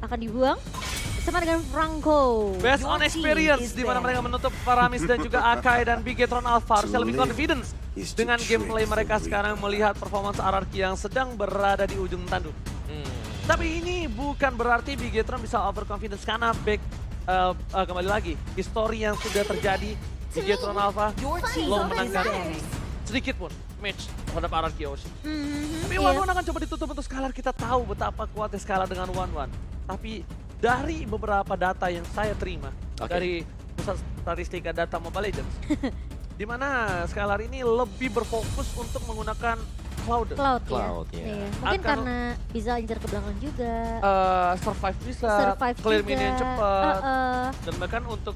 akan dibuang bersama dengan Franco. Best on experience, di mana mereka menutup Paramis dan juga Akai dan Bigetron Alpha harusnya lebih confidence dengan gameplay mereka sekarang melihat performance RRQ yang sedang berada di ujung tanduk. Tapi ini bukan berarti Bigetron bisa overconfidence karena kembali lagi, histori yang sudah terjadi, Bigetron Alpha belum menangkan sedikit pun match terhadap RRQ Oshi. Tapi One akan coba ditutup untuk Scalar, kita tahu betapa kuatnya Scalar dengan One. Tapi dari beberapa data yang saya terima dari pusat statistika data Mobile Legends, di mana Scalar ini lebih berfokus untuk menggunakan Cloud ya. Mungkin karena bisa incer ke belakang juga. Survive bisa, Survive clear juga. minion cepat, dan bahkan untuk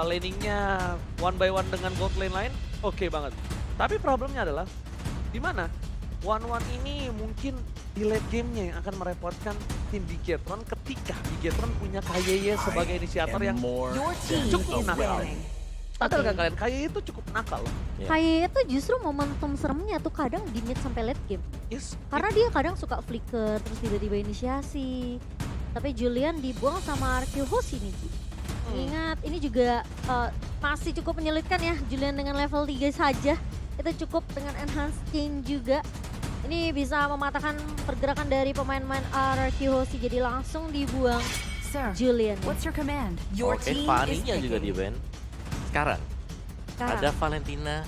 laningnya one by one dengan gold lane lain, oke banget. Tapi problemnya adalah di mana One ini mungkin di late gamenya yang akan merepotkan tim Bigetron ketika Bigetron punya KYY sebagai inisiator yang cukup nakal. Sadar gak kalian, KYY itu cukup nakal loh. KYY itu justru momentum seremnya tuh kadang di mid sampai late game. Karena dia kadang suka flicker terus tiba-tiba inisiasi. Tapi Julian dibuang sama RQ Hoshi nih. Ingat ini juga masih cukup menyulitkan ya, Julian dengan level 3 saja. Itu cukup dengan enhanced chain juga. Ini bisa mematahkan pergerakan dari pemain-pemain RRQ Hoshi, jadi langsung dibuang Julian. What's your command? Oke, Fanny-nya juga di ban. Sekarang ada Valentina,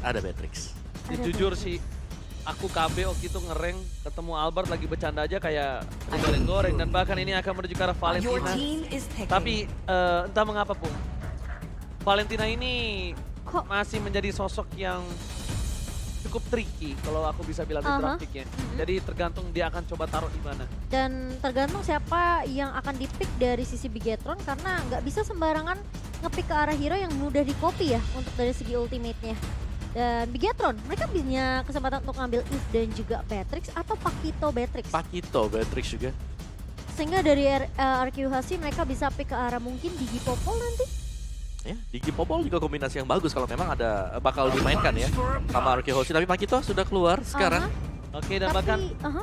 ada Beatrix. Jujur sih, aku KB waktu itu ngereng ketemu Albert lagi bercanda aja kayak goreng-goreng, dan bahkan ini akan menuju ke arah Valentina. Tapi entah mengapa pun Valentina ini masih menjadi sosok yang cukup tricky kalau aku bisa bilang di draft pick-nya. Jadi tergantung dia akan coba taruh di mana. Dan tergantung siapa yang akan di-pick dari sisi Bigetron, karena nggak bisa sembarangan nge-pick ke arah hero yang mudah di-copy ya untuk dari segi ultimate-nya. Dan Bigetron, mereka punya kesempatan untuk ngambil Eve dan juga Beatrix atau Pakito Beatrix. Pakito Beatrix juga. Sehingga dari RQ Hoshi mereka bisa pick ke arah mungkin Digi Popol nanti. Ya, Digi Popol juga kombinasi yang bagus kalau memang ada bakal dimainkan ya sama RQ Hoshi. Tapi Pakito sudah keluar sekarang. Oke, dan bahkan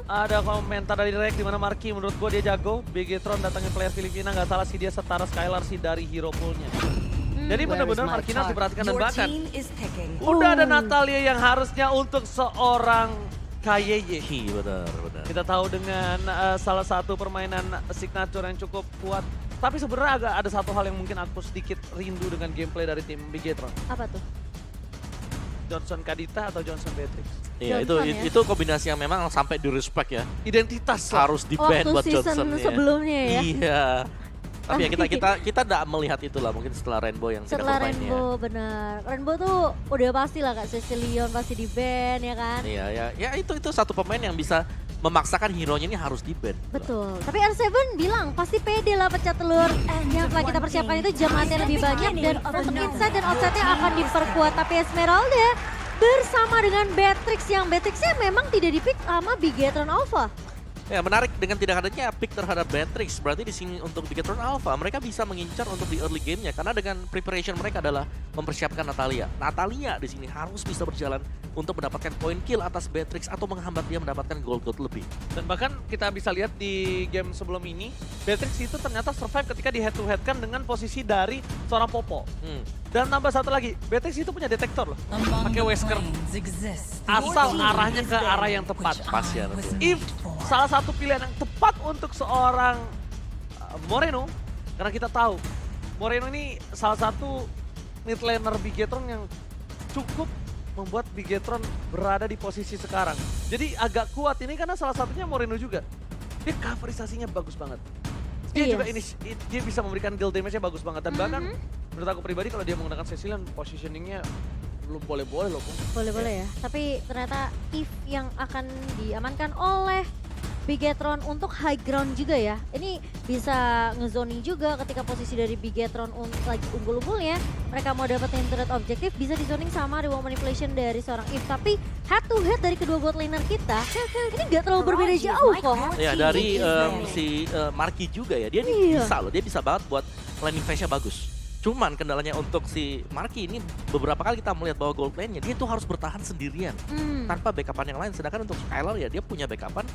ada komentar dari Rek di mana Marky menurut gue dia jago. Bigetron datangin player Filipina, nggak salah sih dia setara Skylar sih dari hero poolnya. Jadi benar-benar Markina diperhatikan, dan bahkan udah ada Natalia yang harusnya untuk seorang KYY. Benar. Kita tahu dengan salah satu permainan signature yang cukup kuat. Tapi sebenarnya agak ada satu hal yang mungkin aku sedikit rindu dengan gameplay dari tim Bigetron. Apa tuh? Johnson Kadita atau Johnson Beatrix. Iya, itu kombinasi yang memang sampai di respect ya. Identitas harus di ban buat Johnson ya. Sebelumnya ya. Iya. Tapi ya kita tidak melihat itulah mungkin setelah Rainbow yang tidak setelah bermainnya. Rainbow, benar. Rainbow tuh udah pasti lah Kak, Cecilion pasti di ban ya kan. Iya, ya itu satu pemain yang bisa memaksakan hero-nya ini harus di ban. Betul. Tapi R7 bilang pasti pede lah pecah telur. Yang telah kita persiapkan itu jam latihan lebih banyak, dan untuk inside dan outside-nya akan diperkuat. Tapi Esmeralda bersama dengan Beatrix, yang Beatrixnya memang tidak di-pick sama Bigetron Alpha. Ya, menarik dengan tidak adanya pick terhadap Beatrix. Berarti di sini untuk Bigetron Alpha mereka bisa mengincar untuk di early game-nya karena dengan preparation mereka adalah mempersiapkan Natalia. Natalia di sini harus bisa berjalan untuk mendapatkan poin kill atas Beatrix atau menghambat dia mendapatkan gold lebih. Dan bahkan kita bisa lihat di game sebelum ini, Beatrix itu ternyata survive ketika di head to head kan dengan posisi dari seorang Popo. Dan tambah satu lagi, Beatrix itu punya detektor loh, pakai Wesker. Asal arahnya ke arah yang tepat. Pas ya. If salah satu pilihan yang tepat untuk seorang Moreno, karena kita tahu Moreno ini salah satu mid laner Bigetron yang cukup membuat Bigetron berada di posisi sekarang. Jadi agak kuat ini karena salah satunya Moreno juga. Dia coverisasinya bagus banget. Dia juga ini dia bisa memberikan deal damage-nya bagus banget, dan bahkan menurut aku pribadi kalau dia menggunakan Cecilion positioning-nya belum boleh-boleh loh. Boleh-boleh ya. Tapi ternyata Eve yang akan diamankan oleh Bigetron untuk high ground juga ya. Ini bisa ngezoning juga ketika posisi dari Bigetron lagi unggul-unggulnya. Mereka mau dapetin turret objektif, bisa dizoning sama reward manipulation dari seorang Eve. Tapi head to head dari kedua bot laner kita, ini nggak terlalu berbeda jauh kok. Ya dari si Marky juga ya, dia bisa loh, dia bisa banget buat landing phase-nya bagus. Cuman kendalanya untuk si Marky ini beberapa kali kita melihat bahwa gold lane-nya dia tuh harus bertahan sendirian tanpa backupan yang lain. Sedangkan untuk Skylar ya dia punya backupan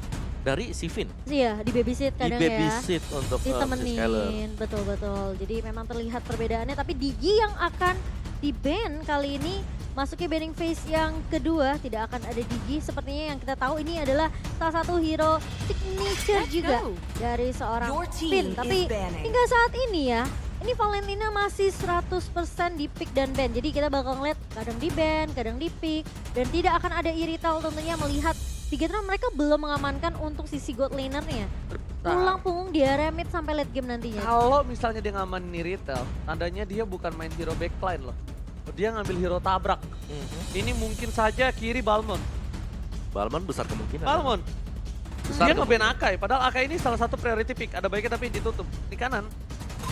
dari Sivin. Iya, di babysit Di kadang ya. babysit untuk si Skylar. Ditemenin, betul-betul. Jadi memang terlihat perbedaannya, tapi Digi yang akan di-ban kali ini masuknya banning phase yang kedua, tidak akan ada Digi. Sepertinya yang kita tahu ini adalah salah satu hero signature juga dari seorang Finn. Tapi hingga saat ini ya, ini Valentina masih 100% di pick dan ban. Jadi kita bakal ngeliat kadang di ban, kadang di pick. Dan tidak akan ada irital tentunya melihat Bigetron mereka belum mengamankan untuk sisi god laner-nya. Tulang punggung di area mid sampai late game nantinya. Kalau misalnya dia ngamanin Niritel, tandanya dia bukan main hero backline loh. Dia ngambil hero tabrak. Ini mungkin saja kiri Balmond. Balmond besar kemungkinan. Balmond. Besar Dia nge-ban kemungkinan. Akai, padahal Akai ini salah satu priority pick. Ada baiknya tapi ditutup. Di kanan,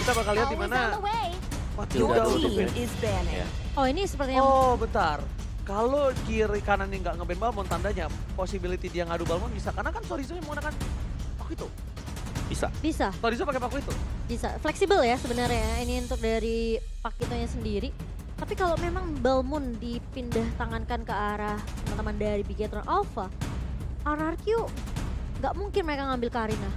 kita bakal lihat di mana. Wah, Udah udah tutup ya. ban. Oh ini sepertinya Oh, bentar. Kalau kiri kanan ini nggak nge-ban Balmond, tandanya possibility dia ngadu Balmond bisa. Karena kan Sorizo yang menggunakan Pakuito. Bisa. bisa. Sorizo pakai Pakuito. Bisa, fleksibel ya sebenarnya ini untuk dari Pakitonya sendiri. Tapi kalau memang Balmond dipindah tangankan ke arah teman-teman dari Bigetron Alpha, RRQ nggak mungkin mereka ngambil Karina.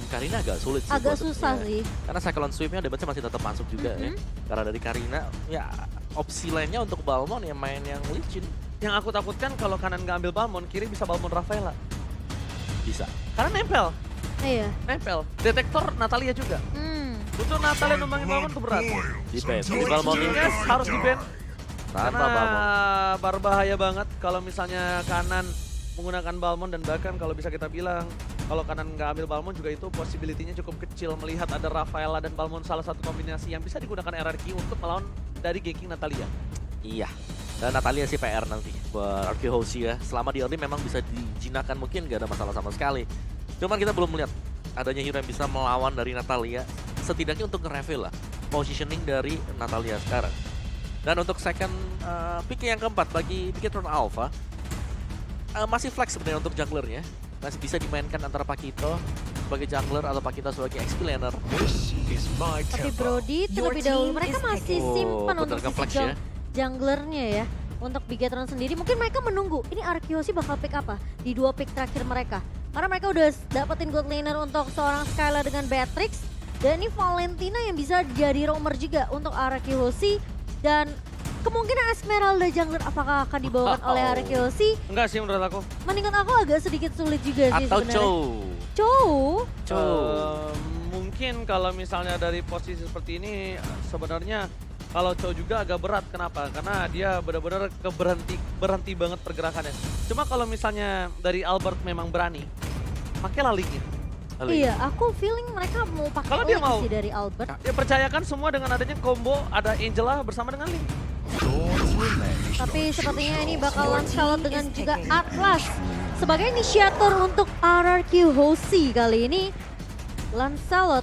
Karina agak sulit sih. Agak buat- susah ya. sih. Karena cyclone sweep-nya debatnya masih tetap masuk juga ya. Karena dari Karina, ya opsi lainnya untuk Balmond ya main yang licin. Yang aku takutkan kalau kanan nggak ambil Balmond, kiri bisa Balmond Rafaela. Bisa. Karena nempel, Iya. nempel. Detektor Natalia juga. Butuh Natalia numbangin Balmond tuh berat. Di ban. Jadi Balmond ini Yes, harus di-ban. tanpa Karena Balmond. berbahaya banget kalau misalnya kanan menggunakan Balmond dan bahkan kalau bisa kita bilang kalau kanan nggak ambil Balmond juga itu possibility-nya cukup kecil melihat ada Rafaela dan Balmond salah satu kombinasi yang bisa digunakan RRQ untuk melawan dari ganking Natalia. Iya. Dan Natalia sih PR nanti buat RQ Hoshi ya. Selama di early memang bisa dijinakan mungkin gak ada masalah sama sekali. Cuman kita belum melihat adanya hero yang bisa melawan dari Natalia. Setidaknya untuk nge-reveal lah positioning dari Natalia sekarang. Dan untuk second pick yang keempat bagi Bigetron Alpha, masih flex sebenarnya untuk junglernya. Masih bisa dimainkan antara Pakito sebagai jungler atau Pakito sebagai XP laner. Tapi Brody terlebih dahulu mereka masih simpan Oh, untuk bener ke sisi flex ya. junglernya ya. Untuk Bigetron sendiri mungkin mereka menunggu ini RQC bakal pick apa di dua pick terakhir mereka. Karena mereka udah dapetin gold laner untuk seorang Skylar dengan Beatrix. Dan ini Valentina yang bisa jadi roamer juga untuk RQC. Dan kemungkinan Esmeralda jungler apakah akan dibawakan oleh RQC? Enggak sih menurut aku. Meningkat aku agak sedikit sulit juga sih Atau sebenarnya. Chow. Mungkin kalau misalnya dari posisi seperti ini sebenarnya kalau Chow juga agak berat. Kenapa? Karena dia benar-benar berhenti banget pergerakannya. Cuma kalau misalnya dari Albert memang berani, pakailah linknya. Iya, aku feeling mereka mau pakai Kalau dia link mau. sih dari Albert. Dia percayakan semua dengan adanya combo ada Angela bersama dengan Link. Tapi sepertinya ini bakalan Lancelot dengan juga Atlas sebagai inisiator untuk RRQ Hoshi kali ini. Lancelot.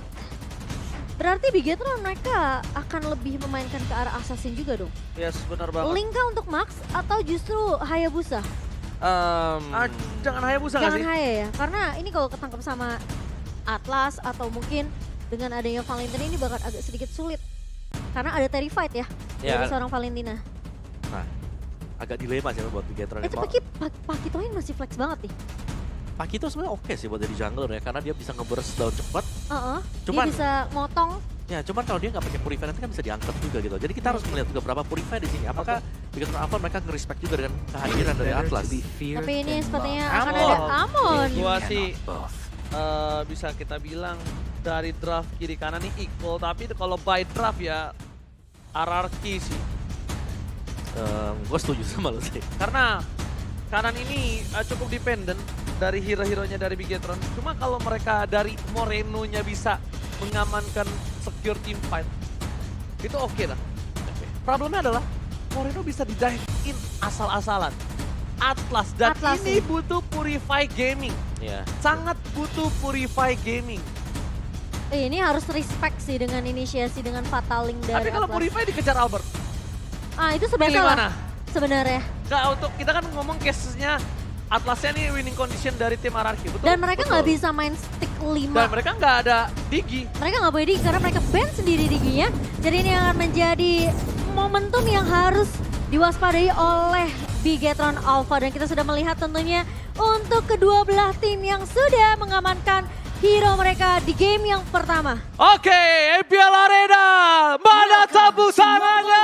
Berarti Bigetron mereka akan lebih memainkan ke arah Assassin juga dong. Yes, benar banget. Linka untuk Max atau justru Hayabusa? Jangan Hayabusa nggak Jangan sih? Haya ya, karena ini kalau ketangkep sama Atlas atau mungkin dengan adanya Valentina ini bakal agak sedikit sulit. Karena ada Terrified ya, dari seorang Valentina. Nah, agak dilema sih buat Bigetron. Itu Pakitoin masih flex banget nih. Pakito sebenarnya oke sih buat jadi jungler ya, karena dia bisa nge-burst down cepat. Dia Cuman- bisa motong. Ya, cuman kalau dia nggak pakai Purify nanti kan bisa diangkat juga gitu. Jadi kita harus melihat juga berapa Purify di sini. Apakah Bigetron Alpha mereka nge-respect juga dengan kehadiran dari Atlas? Tapi ini sepertinya akan Amon. ada Amon. Gua sih bisa kita bilang dari draft kiri kanan nih equal, tapi kalau by draft ya RRQ sih. Gue setuju sama lo sih. Karena kanan ini cukup dependent dari hero-heronya dari Bigetron. Cuma kalau mereka dari Moreno-nya bisa mengamankan secure team fight, itu oke lah. Problemnya adalah Moreno bisa di-dive in asal-asalan. Atlas dan Atlas ini sih. butuh Purify Gaming. Ya. Sangat butuh Purify Gaming. Ini harus respect sih dengan inisiasi dengan Fataling dari Tapi kalau Atlas. Purify dikejar Albert, Itu pilih sebenarnya mana? sebenarnya. Nggak, untuk kita kan ngomong case-nya Atlasnya nih winning condition dari tim RRQ, betul? Dan mereka nggak Betul. bisa main stick 5. Dan mereka nggak ada Digi. Mereka nggak boleh Digi karena mereka ban sendiri Diginya. Jadi ini akan menjadi momentum yang harus diwaspadai oleh Bigetron Alpha. Dan kita sudah melihat tentunya untuk kedua belah tim yang sudah mengamankan hero mereka di game yang pertama. Oke, EPL Arena, mana tepuk tangannya?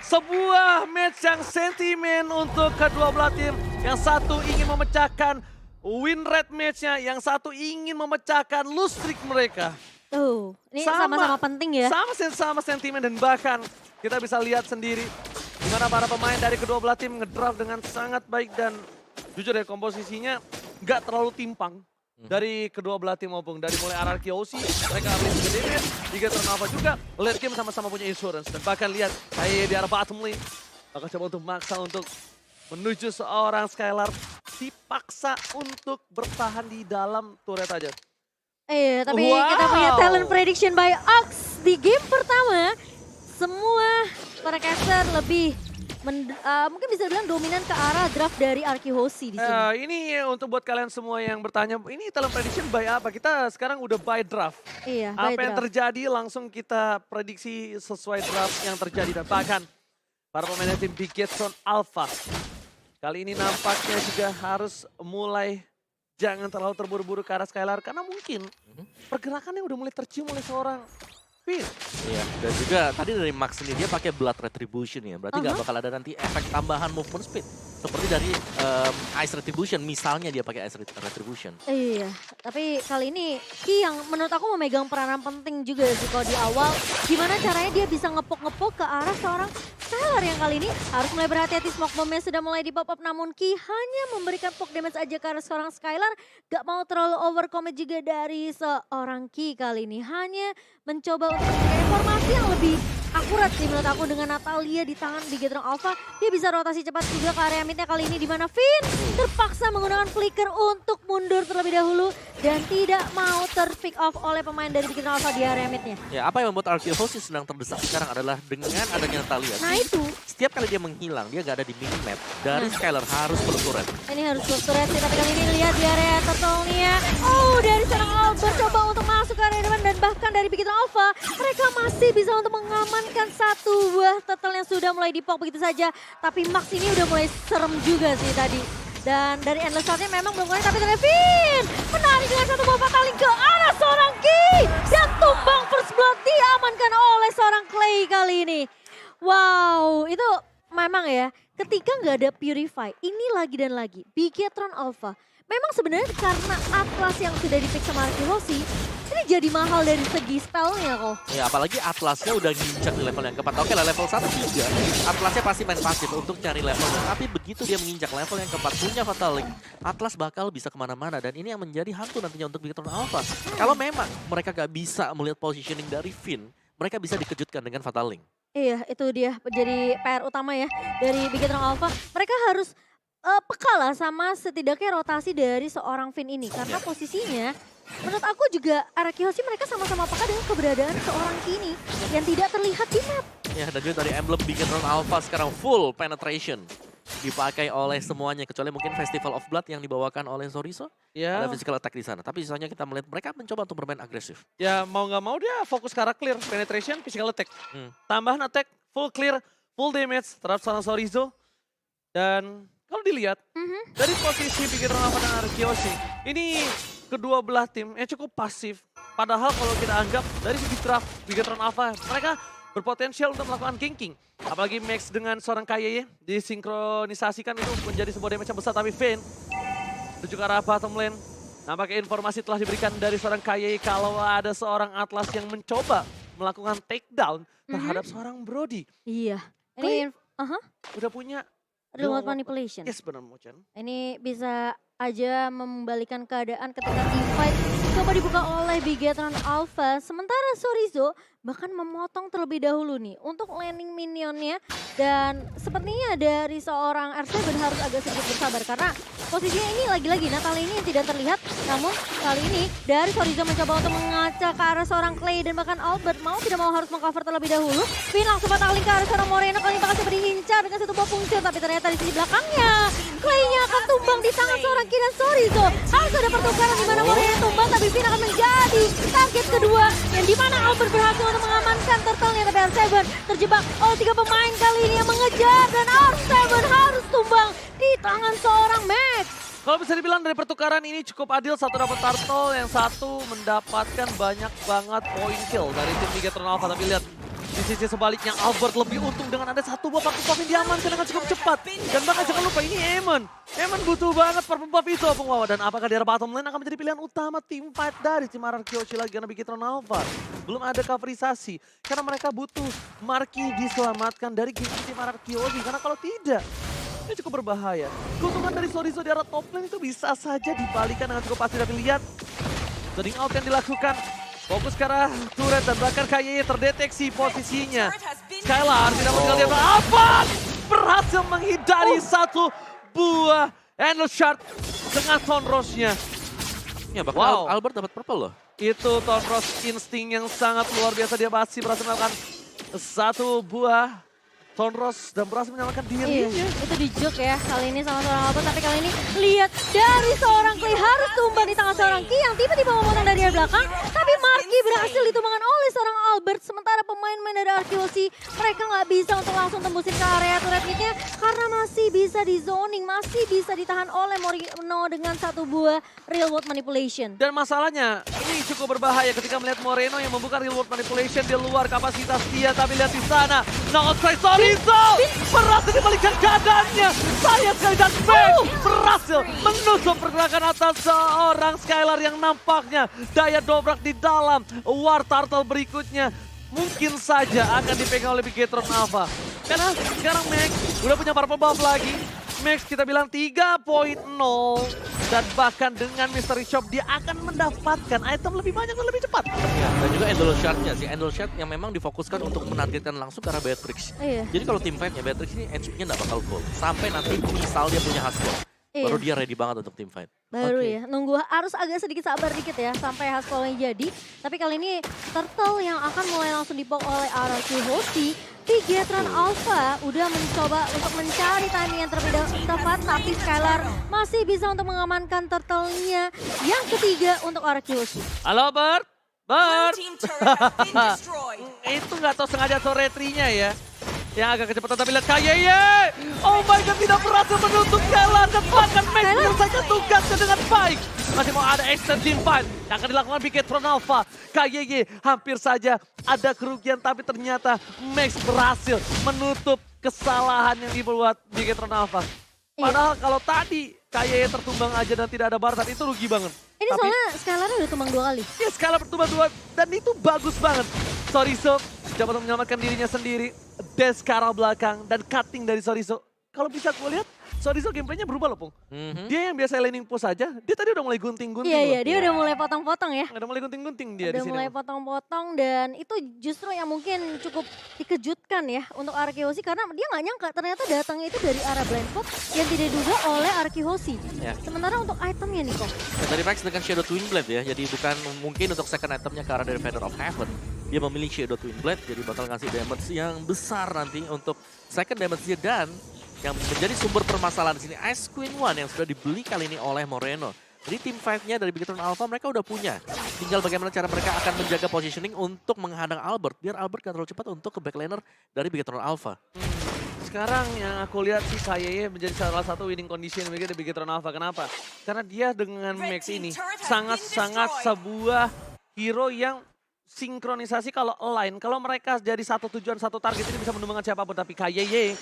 Sebuah match yang sentimen untuk kedua belah tim. Yang satu ingin memecahkan win rate match-nya, yang satu ingin memecahkan lose streak mereka. Tuh, ini sama-sama penting ya. Sama sentimen dan bahkan kita bisa lihat sendiri di mana para pemain dari kedua belah tim ngedraft dengan sangat baik dan jujur ya komposisinya nggak terlalu timpang dari kedua belah tim maupun dari mulai RRQ OC, mereka ambil juga damage, Bigetron Alpha juga, late game sama-sama punya insurance dan bahkan lihat kayak di arah bottom lane, bakal coba untuk maksa untuk menuju seorang Skylar dipaksa untuk bertahan di dalam turret aja. Iya, tapi kita punya talent prediction by Ox di game pertama. Semua para caster lebih mungkin bisa bilang dominan ke arah draft dari RQ Hoshi di sini. Ini untuk buat kalian semua yang bertanya, ini talent prediction by apa? Kita sekarang udah by draft. Iya, apa by yang draft. terjadi langsung kita prediksi sesuai draft yang terjadi. Dan bahkan para pemain tim Bigetron Alpha kali ini nampaknya juga harus mulai jangan terlalu terburu-buru ke arah Skylar karena mungkin pergerakannya udah mulai tercium oleh seorang Finn. Iya, dan juga tadi dari Max sendiri dia pakai Blood Retribution ya, berarti nggak bakal ada nanti efek tambahan movement speed. Seperti dari Ice Retribution, misalnya dia pakai Ice Retribution. Iya, tapi kali ini Ki yang menurut aku memegang peranan penting juga sih kalau di awal. Gimana caranya dia bisa ngepok-ngepok ke arah seorang Skylar yang kali ini harus mulai berhati-hati, smoke bombnya sudah mulai di pop up namun Ki hanya memberikan poke damage aja ke arah seorang Skylar. Gak mau terlalu overcommit juga dari seorang Ki kali ini. Hanya mencoba untuk memberikan informasi yang lebih akurat sih menurut aku dengan Natalia di tangan Bigetron Alpha. Dia bisa rotasi cepat juga ke area midnya kali ini di mana Finn terpaksa menggunakan flicker untuk mundur terlebih dahulu dan tidak mau terpick off oleh pemain dari Bigetron Alpha di area midnya. Ya, apa yang membuat RQ Hoshi sedang terdesak sekarang adalah dengan adanya Natalia. Nah itu. Setiap kali dia menghilang, dia gak ada di minimap. Dari Skylar harus turret. Ini harus turret sih, tapi kali ini lihat di area turtle-nya. Oh, dari seorang Albert coba untuk masuk ke area depan dan bahkan dari Bigetron Alpha, mereka masih bisa untuk mengamankan satu buah turtle yang sudah mulai dipok begitu saja. Tapi Max ini udah mulai serem juga sih tadi. Dan dari Endless Shot-nya memang belum kali, tapi dari Finn menarik dengan satu buah fataling ke arah seorang Ki. Dan tumbang first blood diamankan oleh seorang Clay kali ini. Wow, itu memang ya ketika nggak ada Purify, ini lagi dan lagi Bigetron Alpha. Memang sebenarnya karena Atlas yang sudah di-pick sama RQ Hoshi, ini jadi mahal dari segi spellnya kok. Ya, apalagi Atlasnya udah nginjak di level yang keempat. Oke lah, level 1 juga. Atlasnya pasti main pasif untuk cari level. Tapi begitu dia menginjak level yang keempat, punya Fatal Link, Atlas bakal bisa kemana-mana. Dan ini yang menjadi hantu nantinya untuk Bigetron Alpha. Kalau memang mereka gak bisa melihat positioning dari Finn, mereka bisa dikejutkan dengan Fatal Link. Iya, itu dia menjadi PR utama ya dari Bigetron Alpha. Mereka harus peka lah sama setidaknya rotasi dari seorang Finn ini. Karena posisinya menurut aku juga RQ Hoshi mereka sama-sama peka dengan keberadaan seorang Ki ini yang tidak terlihat di map. Ya, dan juga dari emblem Bigetron Alpha sekarang full penetration. Dipakai oleh semuanya, kecuali mungkin Festival of Blood yang dibawakan oleh Sorizo. Ya. Ada physical attack di sana, tapi sisanya kita melihat mereka mencoba untuk bermain agresif. Ya mau nggak mau dia fokus ke arah clear, penetration, physical attack. Tambahan attack, full clear, full damage terhadap seorang Sorizo. Dan kalau dilihat dari posisi Bigetron Alpha dan RQ Hoshi, ini kedua belah tim yang cukup pasif. Padahal kalau kita anggap dari segi draft Bigetron Alpha, mereka berpotensial untuk melakukan ganking. Apalagi Max dengan seorang KYE disinkronisasikan itu menjadi sebuah damage yang besar. Tapi Finn menuju ke arah bottom lane. Nampaknya informasi telah diberikan dari seorang KYE kalau ada seorang Atlas yang mencoba melakukan takedown terhadap seorang Brody. Iya. Clay, Ini udah punya remote manipulation. Yes, benar Mochen. Ini bisa aja membalikan keadaan ketika teamfight coba dibuka oleh Bigetron Alpha. Sementara Sorizo bahkan memotong terlebih dahulu nih untuk landing minionnya. Dan sepertinya dari seorang R7 harus agak sedikit bersabar karena posisinya ini lagi-lagi Natalia ini yang tidak terlihat. Namun kali ini dari Sorizo mencoba untuk mengaca ke arah seorang Clay dan bahkan Albert mau tidak mau harus mengcover terlebih dahulu. Finn langsung pataling ke arah seorang Moreno, kali ini bakal coba diincar dengan satu buah fungsi, tapi ternyata di sisi belakangnya Clay-nya akan tumbang di tangan seorang Ki dan Sorizo. Harus ada pertukaran di mana Moreno tumbang, tapi Finn akan menjadi target kedua yang dimana Albert berhasil untuk mengamankan turtle-nya, tapi R7 terjebak oleh 3 pemain kali ini yang mengejar dan R7 harus tumbang di di tangan seorang Max. Kalau bisa dibilang dari pertukaran ini cukup adil, satu dapat turtle, yang satu mendapatkan banyak banget poin kill dari tim Bigetron Alpha. Tapi lihat, di sisi sebaliknya Albert lebih untung dengan ada satu buah purple buff yang diamankan dengan cukup cepat. Dan bahkan jangan lupa ini Eamon. Eamon butuh banget purple buff itu, Opung Wawa. Dan apakah di bottom lane akan menjadi pilihan utama tim fight dari tim RRQ Hoshi lagi karena Bigetron Alpha belum ada coverisasi. Karena mereka butuh Marky diselamatkan dari game tim RRQ Hoshi. Karena kalau tidak, ini cukup berbahaya. Keuntungan dari Sorizo di arah top lane itu bisa saja dibalikan dengan cukup pasti. Tapi lihat, turning out yang dilakukan. Fokus ke arah turret dan bahkan KYY terdeteksi posisinya. Skylar tidak mengenal apa? Berhasil menghindari satu buah Endless Shard dengan Tonrosnya. Ya bahkan Albert dapat purple loh. Itu Tonros insting yang sangat luar biasa. Dia masih berhasil melakukan satu buah Tonros dan berhasil menyelamatkan dirinya. Iya, itu di juke ya kali ini sama seorang Albert. Tapi kali ini lihat dari seorang Clay harus tumbang di tangan seorang Ki yang tiba-tiba memotong dari belakang. Tapi Marky berhasil ditumbangkan oleh seorang Albert. Sementara pemain-pemain dari RQC mereka nggak bisa untuk langsung tembusin ke area turret mid-nya karena masih bisa di zoning, masih bisa ditahan oleh Moreno dengan satu buah real world manipulation. Dan masalahnya ini cukup berbahaya ketika melihat Moreno yang membuka real world manipulation di luar kapasitas dia. Tapi lihat di sana, no outside Sorizo berhasil dibalikan keadaannya. Sayang sekali dan Max berhasil menutup pergerakan atas seorang Skylar yang nampaknya daya dobrak di dalam War Turtle berikutnya mungkin saja akan dipegang oleh Bigetron Alpha. Karena sekarang Max udah punya purple buff lagi. Max kita bilang 3.0 dan bahkan dengan Mystery Shop dia akan mendapatkan item lebih banyak dan lebih cepat. Ya, dan juga Endless Shard-nya sih, Endless Shard yang memang difokuskan untuk menargetkan langsung ke arah Beatrix. Iya. Jadi kalau tim fight-nya Beatrix ini HP-nya nggak bakal full. Sampai nanti misal dia punya Haskell, baru dia ready banget untuk tim fight. Baru ya, nunggu harus agak sedikit sabar dikit ya sampai Haskellnya jadi. Tapi kali ini Turtle yang akan mulai langsung dipok oleh RRQ Hoshi. Bigetron Alpha udah mencoba untuk mencari timing yang terlebih tepat, tapi Skylar masih bisa untuk mengamankan Turtle-nya yang ketiga untuk RRQ Hoshi. Halo Bert, Bert. Itu nggak tahu sengaja turretry-nya ya. Yang agak kecepatan tapi lihat KYY. Oh my god, tidak berhasil menutup Skylar dan bahkan Max menyelesaikan tugasnya dengan baik. Masih mau ada extend team fight yang akan dilakukan Bigetron Alpha. KYY hampir saja ada kerugian tapi ternyata Max berhasil menutup kesalahan yang dibuat Bigetron Alpha. Padahal kalau tadi KYY tertumbang aja dan tidak ada Bartan itu rugi banget. Ini tapi, soalnya Skylar udah tumbang 2 kali. Ya Skylar bertumbang 2 dan itu bagus banget. Sorizo dapat menyelamatkan dirinya sendiri. Dash ke arah belakang dan cutting dari Sorizo. Kalau bisa gue lihat, Sorizo gameplaynya berubah loh, Pung. Dia yang biasa laning push aja, dia tadi udah mulai gunting-gunting. Iya, dia udah mulai potong-potong ya. Udah mulai gunting-gunting dia di Udah sini. mulai potong-potong dan itu justru yang mungkin cukup dikejutkan ya untuk RRQ karena dia nggak nyangka ternyata datangnya itu dari arah blind spot yang tidak diduga oleh RRQ. Ya. Sementara untuk itemnya nih kok. Dan dari Max dengan Shadow Twin Blade ya, jadi bukan mungkin untuk second itemnya ke arah dari Feather of Heaven. Dia memilih Shadow Twin Blade, jadi bakal ngasih damage yang besar nanti untuk second damage-nya dan yang menjadi sumber permasalahan di sini Ice Queen One yang sudah dibeli kali ini oleh Moreno. Jadi tim 5-nya dari Bigetron Alpha mereka udah punya. Tinggal bagaimana cara mereka akan menjaga positioning untuk menghadang Albert. Biar Albert gak terlalu cepat untuk ke backlaner dari Bigetron Alpha. Sekarang yang aku lihat sih KYY menjadi salah satu winning condition di Bigetron Alpha. Kenapa? Karena dia dengan Max ini sangat-sangat sebuah hero yang sinkronisasi kalau align. Kalau mereka jadi satu tujuan, satu target ini bisa menumbangkan siapapun. Tapi KYY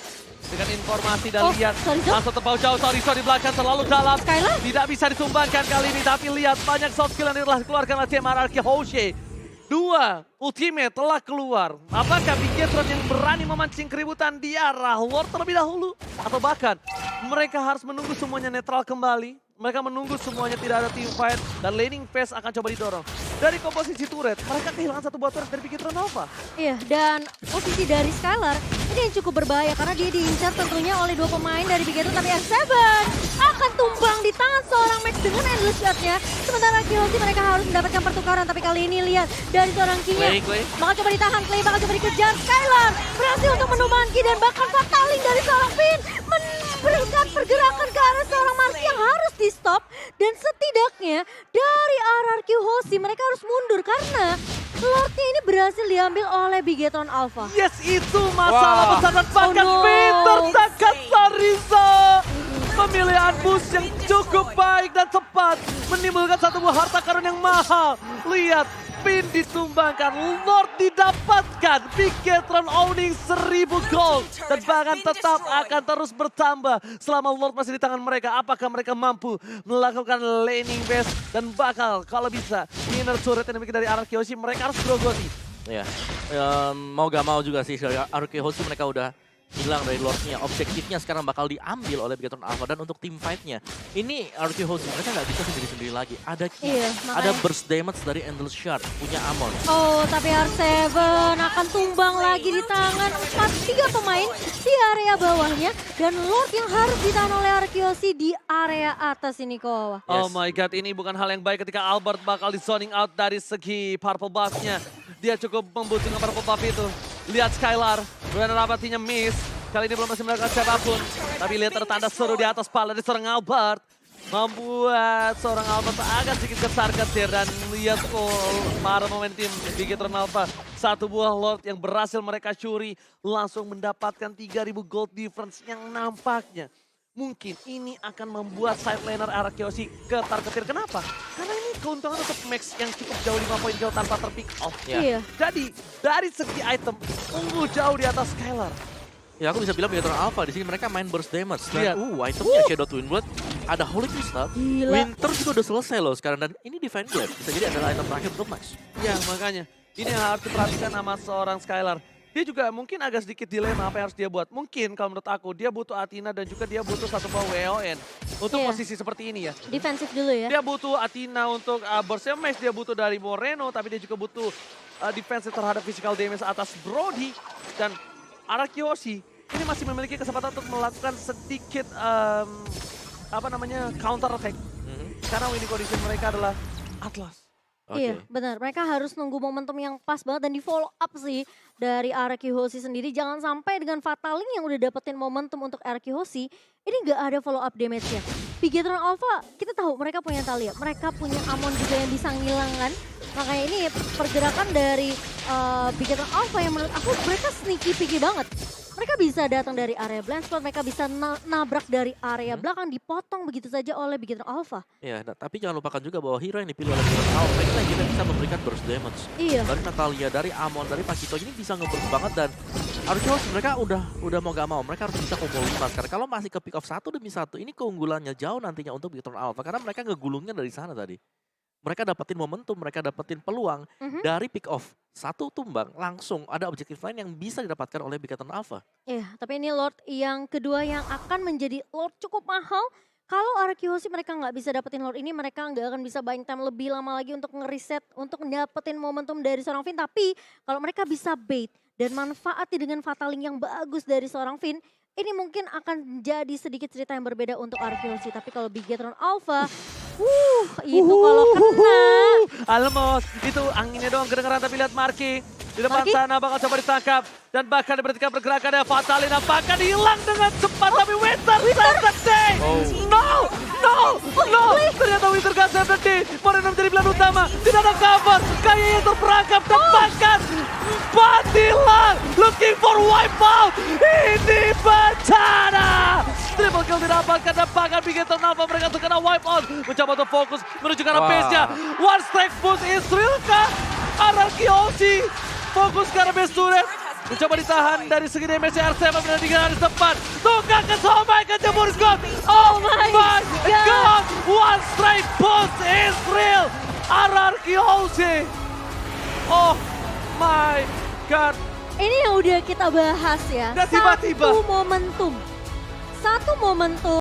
dengan informasi dan lihat langsung terpaut jauh. Sorizo di belakang terlalu dalam. Skylar? Tidak bisa ditumbangkan kali ini. Tapi lihat banyak soft skill yang telah dikeluarkan oleh tim RRQ Hoshi. 2 ultimate telah keluar. Apakah Bigetron yang berani memancing keributan di arah Lord terlebih dahulu? Atau bahkan mereka harus menunggu semuanya netral kembali? Mereka menunggu semuanya tidak ada team fight dan laning phase akan coba didorong. Dari komposisi turret, mereka kehilangan satu buah turret dari Bigetron Alpha. Iya, dan posisi dari Skylar ini yang cukup berbahaya karena dia diincar tentunya oleh 2 pemain dari Bigetron. Tapi X7 akan tumbang di tangan seorang Max dengan endless shot-nya. Sementara Kiyoshi mereka harus mendapatkan pertukaran. Tapi kali ini lihat dari seorang Ki-nya. Bakal coba ditahan, Clay bakal coba dikejar. Skylar berhasil untuk menumbangkan Ki dan bahkan fataling dari seorang Finn. Memberikan pergerakan ke arah seorang Marky yang harus di stop. Dan setidaknya dari RRQ Hoshi mereka harus mundur karena Lordnya ini berhasil diambil oleh Bigetron Alpha. Yes, itu masalah besar dan bahkan Peter Sorizo Pemilihan boost yang cukup baik dan tepat menimbulkan satu buah harta karun yang mahal. Lihat, pin ditumbangkan, Lord didapatkan, Bigetron owning 1000 gold. Dan bahkan tetap akan terus bertambah selama Lord masih di tangan mereka. Apakah mereka mampu melakukan laning base dan bakal kalau bisa inner turret yang dimiliki dari Arkehoshi mereka harus grogoti. Ya, mau gak mau juga sih dari Arkehoshi mereka udah hilang dari Lordnya. Objektifnya sekarang bakal diambil oleh Bigetron Alpha. Dan untuk team fight-nya, ini Arkehoshi mereka nggak bisa sendiri-sendiri lagi. Ada Ki, ada burst damage dari Endless Shard, punya Amon. Oh, tapi R7 akan tumbang lagi di tangan 4-3 pemain di area bawahnya. Dan Lord yang harus ditahan oleh Arkehoshi di area atas ini kok. Oh my god, ini bukan hal yang baik ketika Albert bakal di zoning out dari segi purple buff-nya. Dia cukup membutuhkan purple buff itu. Lihat Skylar, benar rapatinya miss. Kali ini belum masih melakukan siapapun. Tapi lihat ada tanda seru di atas pala dari seorang Albert. Membuat seorang Albert agak sedikit kesar-kesir. Dan lihat para pemain tim Bigetron Alpha. Satu buah Lord yang berhasil mereka curi. Langsung mendapatkan 3000 gold difference yang nampaknya mungkin ini akan membuat side laner Arkehoshi ketar-ketir. Kenapa? Karena ini keuntungan untuk Max yang cukup jauh 5 poin jauh tanpa terpick off. Iya. Jadi dari segi item unggul jauh di atas Skylar. Ya aku bisa bilang Bigetron Alpha di sini mereka main burst damage. Lihat. Dan itemnya Shadow Twin Blood, ada Holy Crystal, Gila. Winter juga udah selesai loh sekarang. Dan ini Divine Glaive, bisa jadi adalah item terakhir untuk Max. Ya makanya ini yang harus diperhatikan sama seorang Skylar. Dia juga mungkin agak sedikit dilema apa yang harus dia buat. Mungkin kalau menurut aku dia butuh Athena dan juga dia butuh satu buah WON untuk Iya. posisi seperti ini ya. Defensif dulu ya. Dia butuh Athena untuk burst damage, dia butuh dari Moreno, tapi dia juga butuh defensive terhadap physical damage atas Brody. Dan Arkehoshi ini masih memiliki kesempatan untuk melakukan sedikit counter attack. Karena winning condition mereka adalah Atlas. Iya, benar. Mereka harus nunggu momentum yang pas banget dan di follow up sih dari Arkehoshi sendiri. Jangan sampai dengan Fataling yang udah dapetin momentum untuk Arkehoshi, ini nggak ada follow up damage-nya. Bigetron Alpha, kita tahu mereka punya Talia, mereka punya Amon juga yang bisa ngilangkan. Makanya ini pergerakan dari Bigetron Alpha yang menurut aku mereka sneaky picky banget. Mereka bisa datang dari area blind spot, mereka bisa nabrak dari area belakang, dipotong begitu saja oleh Bigetron Alpha. Ya, tapi jangan lupakan juga bahwa hero yang dipilih oleh Bigetron Alpha ini lagi bisa memberikan burst damage. Iya. Dari Natalia, dari Amon, dari Pakito ini bisa ngeburst banget. Dan Arkehoshi mereka udah mau gak mau, mereka harus bisa kumpul 5 sekarang. Kalau masih ke pick off 1 demi 1, ini keunggulannya jauh nantinya untuk Bigetron Alpha. Karena mereka ngegulungnya dari sana tadi. Mereka dapetin momentum, mereka dapetin peluang dari pick off. Satu tumbang, langsung ada objektif lain yang bisa didapatkan oleh Bigetron Alpha. Iya, tapi ini Lord yang kedua yang akan menjadi Lord cukup mahal. Kalau Arkehoshi mereka nggak bisa dapetin Lord ini, mereka nggak akan bisa buying time lebih lama lagi untuk ngereset, untuk dapetin momentum dari seorang Finn. Tapi kalau mereka bisa bait dan manfaati dengan Fataling yang bagus dari seorang Finn, ini mungkin akan jadi sedikit cerita yang berbeda untuk Arkehoshi. Tapi kalau Bigetron Alpha, itu kalau kena. Almos, itu anginnya doang kedengeran, tapi lihat Marky. Di depan sana bakal coba ditangkap. Dan bahkan diberhentikan pergerakan ada Fatalina. Bahkan hilang dengan cepat, tapi Winter save the day. No! Ternyata Winter gak save the day. Moreno menjadi pilihan utama. Tidak ada cover. Kayaknya terperangkap dan bahkan 4 hilang. Looking for wipeout. Ini bencana. Triple kill didapatkan dan bahkan Bigetron Alpha mereka terkena wipe out. Mencoba untuk fokus menuju ke arah base-nya. One strike push Israel kah? Arkehoshi fokus ke arah base turret. Mencoba ditahan dari segi damage R7 dan di garis depan. Tukang ke Somai ke jebur Scott. Oh my god. One strike push Israel. Arkehoshi. Oh my god. Ini yang udah kita bahas ya. Dan tiba-tiba Satu momentum